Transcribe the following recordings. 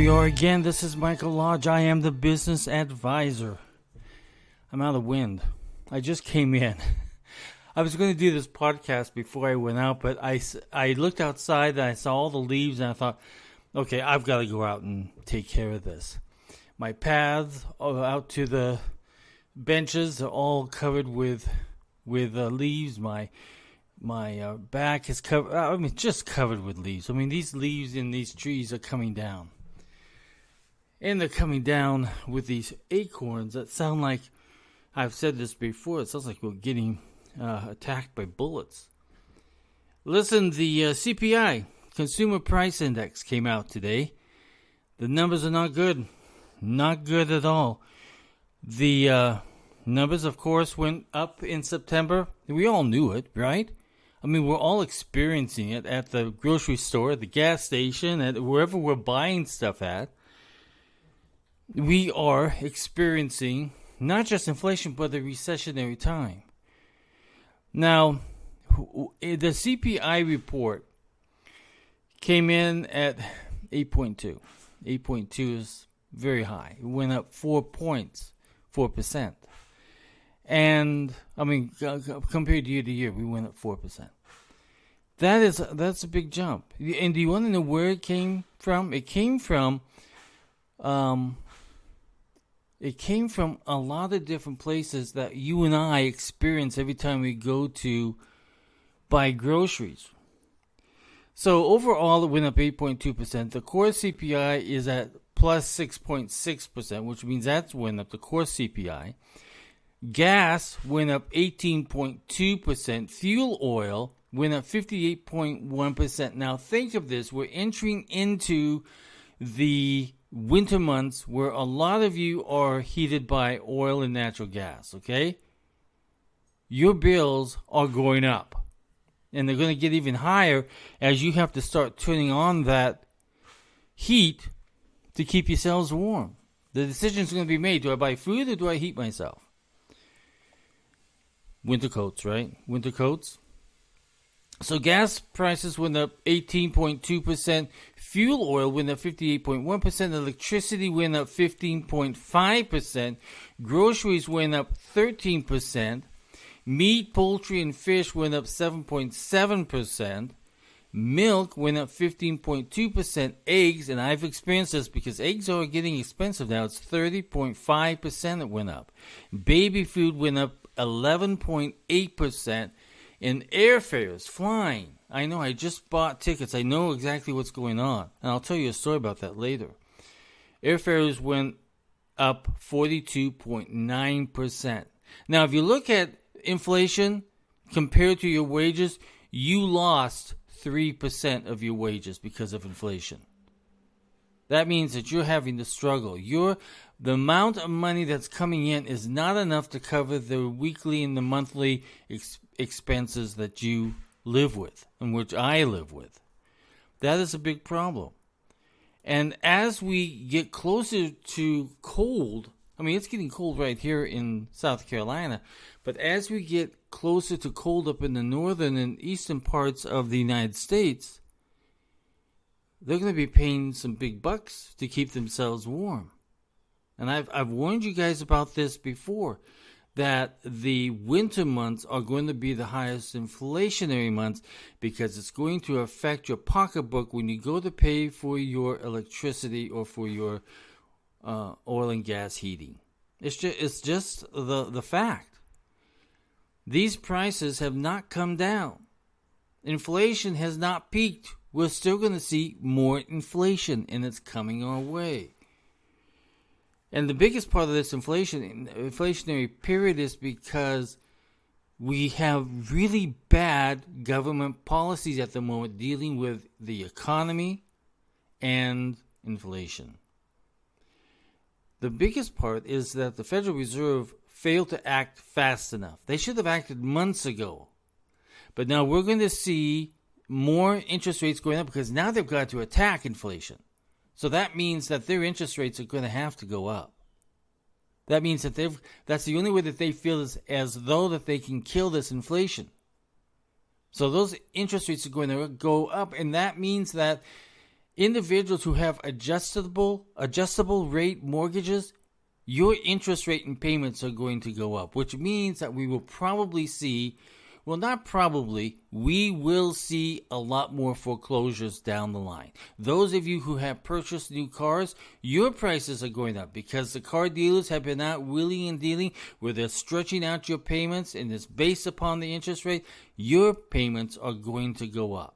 we are again. This is Michael Lodge. I am the business advisor. I'm out of wind. I just came in. I was going to do this podcast before I went out, but I looked outside and I saw all the leaves and I thought, okay, I've got to go out and take care of this. My paths out to the benches are all covered with leaves. My back is covered. Just covered with leaves. These leaves in these trees are coming down. And they're coming down with these acorns that sound like, I've said this before, it sounds like we're getting attacked by bullets. Listen, the CPI, Consumer Price Index, came out today. The numbers are not good. Not good at all. The numbers, of course, went up in September. We all knew it, right? We're all experiencing it at the grocery store, at the gas station, at wherever we're buying stuff at. We are experiencing not just inflation, but a recessionary time. Now, the CPI report came in at 8.2. 8.2 is very high. It went up 4 points, 4%. And, compared year to year, we went up 4%. That's a big jump. And do you want to know where it came from? It came from a lot of different places that you and I experience every time we go to buy groceries. So overall, it went up 8.2%. The core CPI is at plus 6.6%, which means that went up the core CPI. Gas went up 18.2%. Fuel oil went up 58.1%. Now think of this. We're entering into the winter months where a lot of you are heated by oil and natural gas, okay? Your bills are going up. And they're going to get even higher as you have to start turning on that heat to keep yourselves warm. The decision is going to be made. Do I buy food or do I heat myself? Winter coats, right? Winter coats. So gas prices went up 18.2%. Fuel oil went up 58.1%. Electricity went up 15.5%. Groceries went up 13%. Meat, poultry, and fish went up 7.7%. Milk went up 15.2%. Eggs, and I've experienced this because eggs are getting expensive now. It's 30.5% it went up. Baby food went up 11.8%. And airfares, flying. I know, I just bought tickets. I know exactly what's going on. And I'll tell you a story about that later. Airfares went up 42.9%. Now, if you look at inflation compared to your wages, you lost 3% of your wages because of inflation. That means that you're having to struggle. The amount of money that's coming in is not enough to cover the weekly and the monthly expenses that you live with, and which I live with. That is a big problem. And as we get closer to cold, it's getting cold right here in South Carolina, but as we get closer to cold up in the northern and eastern parts of the United States, they're going to be paying some big bucks to keep themselves warm. And I've warned you guys about this before, that the winter months are going to be the highest inflationary months because it's going to affect your pocketbook when you go to pay for your electricity or for your oil and gas heating. It's just the fact. These prices have not come down. Inflation has not peaked. We're still going to see more inflation, and it's coming our way. And the biggest part of this inflationary period is because we have really bad government policies at the moment dealing with the economy and inflation. The biggest part is that the Federal Reserve failed to act fast enough. They should have acted months ago. But now we're going to see more interest rates going up because now they've got to attack inflation. So that means that their interest rates are going to have to go up. That means that that's the only way that they feel is as though that they can kill this inflation. So those interest rates are going to go up, and that means that individuals who have adjustable rate mortgages, your interest rate and payments are going to go up, which means that we will probably see, well, not probably, we will see a lot more foreclosures down the line. Those of you who have purchased new cars, your prices are going up because the car dealers have been out wheeling and dealing where they're stretching out your payments, and it's based upon the interest rate. Your payments are going to go up.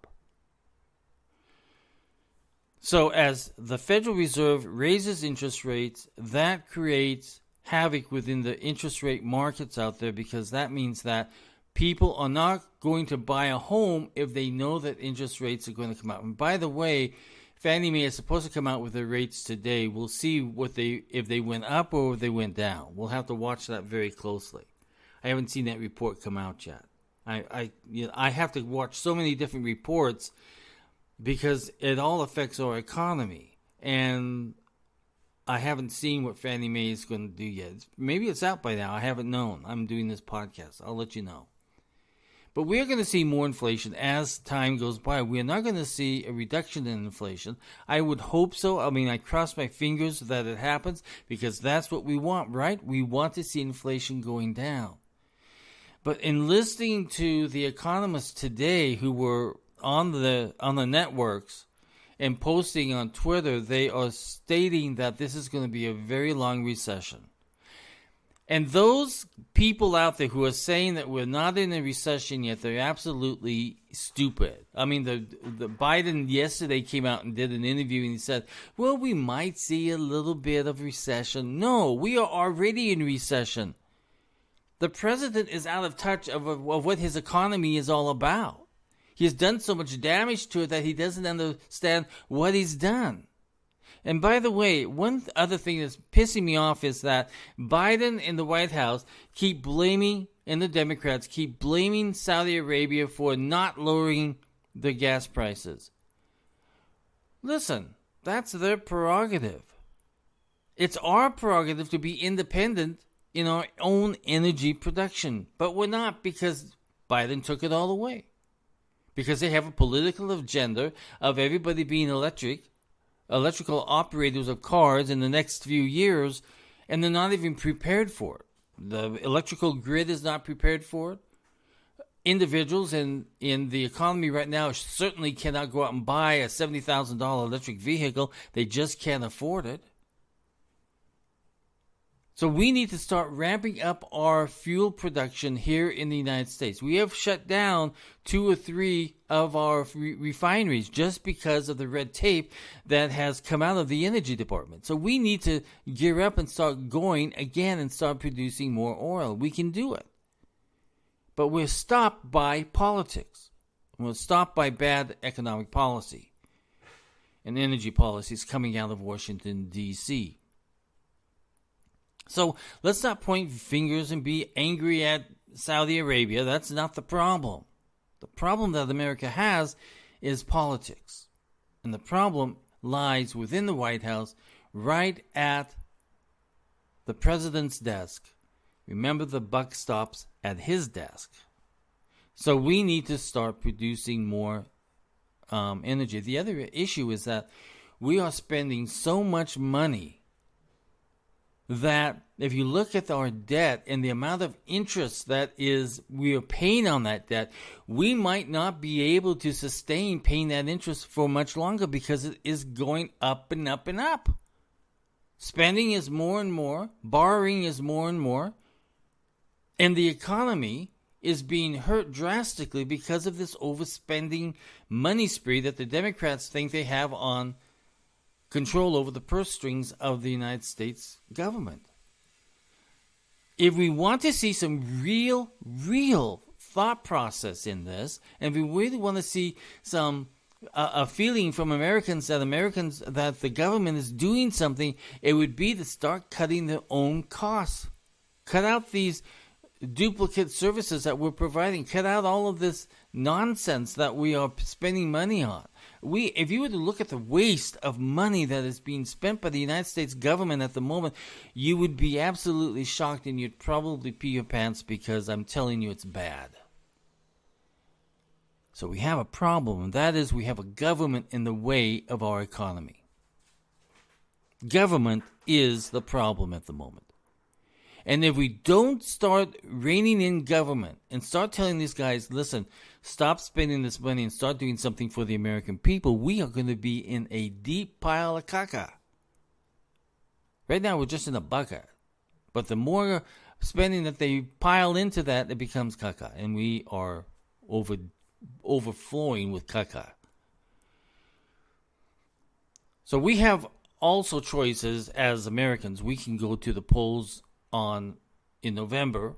So as the Federal Reserve raises interest rates, that creates havoc within the interest rate markets out there, because that means that people are not going to buy a home if they know that interest rates are going to come out. And by the way, Fannie Mae is supposed to come out with their rates today. We'll see if they went up or if they went down. We'll have to watch that very closely. I haven't seen that report come out yet. I have to watch so many different reports because it all affects our economy. And I haven't seen what Fannie Mae is going to do yet. Maybe it's out by now. I haven't known. I'm doing this podcast. I'll let you know. But we're going to see more inflation as time goes by. We're not going to see a reduction in inflation. I would hope so. I mean, I cross my fingers that it happens because that's what we want, right? We want to see inflation going down. But in listening to the economists today who were on the networks and posting on Twitter, they are stating that this is going to be a very long recession. And those people out there who are saying that we're not in a recession yet, they're absolutely stupid. I mean, the Biden yesterday came out and did an interview and he said, well, we might see a little bit of recession. No, we are already in recession. The president is out of touch of what his economy is all about. He has done so much damage to it that he doesn't understand what he's done. And by the way, one other thing that's pissing me off is that Biden and the White House and the Democrats keep blaming Saudi Arabia for not lowering the gas prices. Listen, that's their prerogative. It's our prerogative to be independent in our own energy production. But we're not, because Biden took it all away. Because they have a political agenda of everybody being electrical operators of cars in the next few years, and they're not even prepared for it. The electrical grid is not prepared for it. Individuals in the economy right now certainly cannot go out and buy a $70,000 electric vehicle. They just can't afford it. So we need to start ramping up our fuel production here in the United States. We have shut down 2 or 3 of our refineries just because of the red tape that has come out of the energy department. So we need to gear up and start going again and start producing more oil. We can do it. But we're stopped by politics. We're stopped by bad economic policy and energy policies coming out of Washington, D.C. So let's not point fingers and be angry at Saudi Arabia. That's not the problem. The problem that America has is politics. And the problem lies within the White House, right at the president's desk. Remember, the buck stops at his desk. So we need to start producing more energy. The other issue is that we are spending so much money that if you look at our debt and the amount of interest that we are paying on that debt, we might not be able to sustain paying that interest for much longer because it is going up and up and up. Spending is more and more, borrowing is more and more, and the economy is being hurt drastically because of this overspending money spree that the Democrats think they have on control over the purse strings of the United States government. If we want to see some real thought process in this, and if we really want to see some a feeling from Americans that the government is doing something, it would be to start cutting their own costs. Cut out these duplicate services that we're providing. Cut out all of this nonsense that we are spending money on. If you were to look at the waste of money that is being spent by the United States government at the moment, you would be absolutely shocked, and you'd probably pee your pants, because I'm telling you it's bad. So we have a problem, and that is we have a government in the way of our economy. Government is the problem at the moment. And if we don't start reining in government and start telling these guys, listen, stop spending this money and start doing something for the American people, we are going to be in a deep pile of caca. Right now, we're just in a bucket. But the more spending that they pile into that, it becomes caca. And we are overflowing with caca. So we have also choices as Americans. We can go to the polls in November,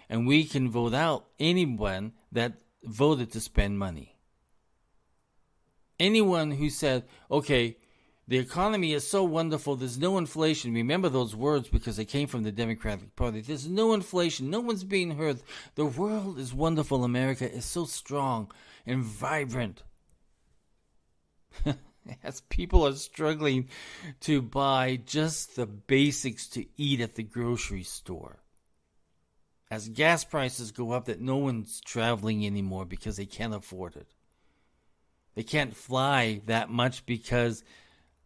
and we can vote out anyone that voted to spend money. Anyone who said, okay, the economy is so wonderful, there's no inflation. Remember those words because they came from the Democratic Party. There's no inflation. No one's being hurt. The world is wonderful. America is so strong and vibrant. As people are struggling to buy just the basics to eat at the grocery store. As gas prices go up, that no one's traveling anymore because they can't afford it. They can't fly that much because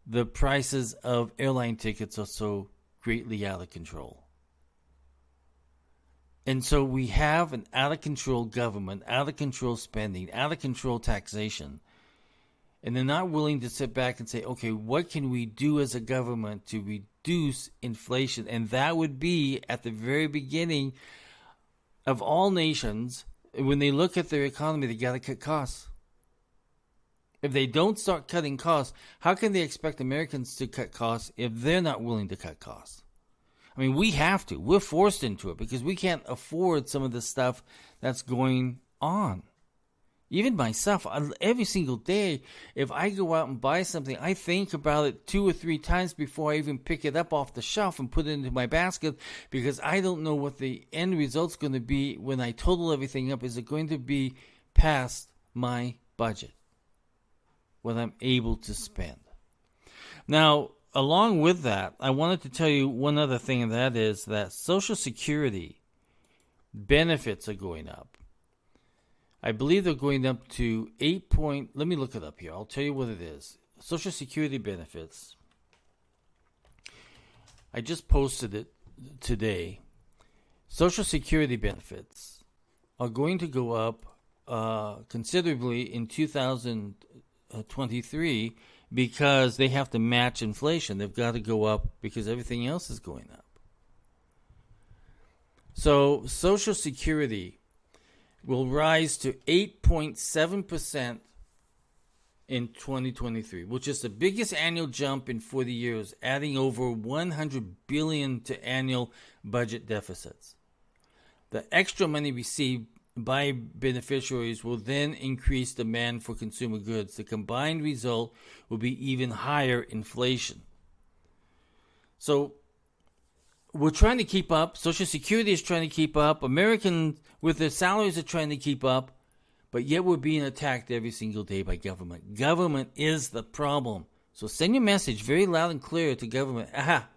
the prices of airline tickets are so greatly out of control. And so we have an out-of-control government, out-of-control spending, out-of-control taxation. And they're not willing to sit back and say, okay, what can we do as a government to reduce inflation? And that would be at the very beginning of all nations. When they look at their economy, they got to cut costs. If they don't start cutting costs, how can they expect Americans to cut costs if they're not willing to cut costs? I mean, we have to. We're forced into it because we can't afford some of the stuff that's going on. Even myself, every single day, if I go out and buy something, I think about it 2 or 3 times before I even pick it up off the shelf and put it into my basket because I don't know what the end result's going to be when I total everything up. Is it going to be past my budget? What I'm able to spend. Now, along with that, I wanted to tell you one other thing, and that is that Social Security benefits are going up. I believe they're going up to let me look it up here. I'll tell you what it is. Social Security benefits. I just posted it today. Social Security benefits are going to go up considerably in 2023 because they have to match inflation. They've got to go up because everything else is going up. So Social Security will rise to 8.7% in 2023, which is the biggest annual jump in 40 years, adding over $100 billion to annual budget deficits. The extra money received by beneficiaries will then increase demand for consumer goods. The combined result will be even higher inflation. So we're trying to keep up. Social Security is trying to keep up. Americans with their salaries are trying to keep up. But yet we're being attacked every single day by government. Government is the problem. So send your message very loud and clear to government.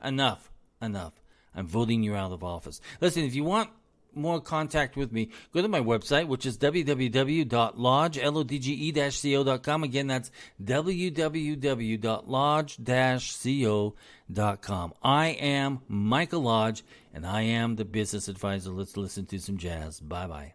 Enough. I'm voting you out of office. Listen, if you want more contact with me, go to my website, which is www.lodge-co.com. Again, that's www.lodge-co.com. I am Michael Lodge, and I am the business advisor. Let's listen to some jazz. Bye-bye.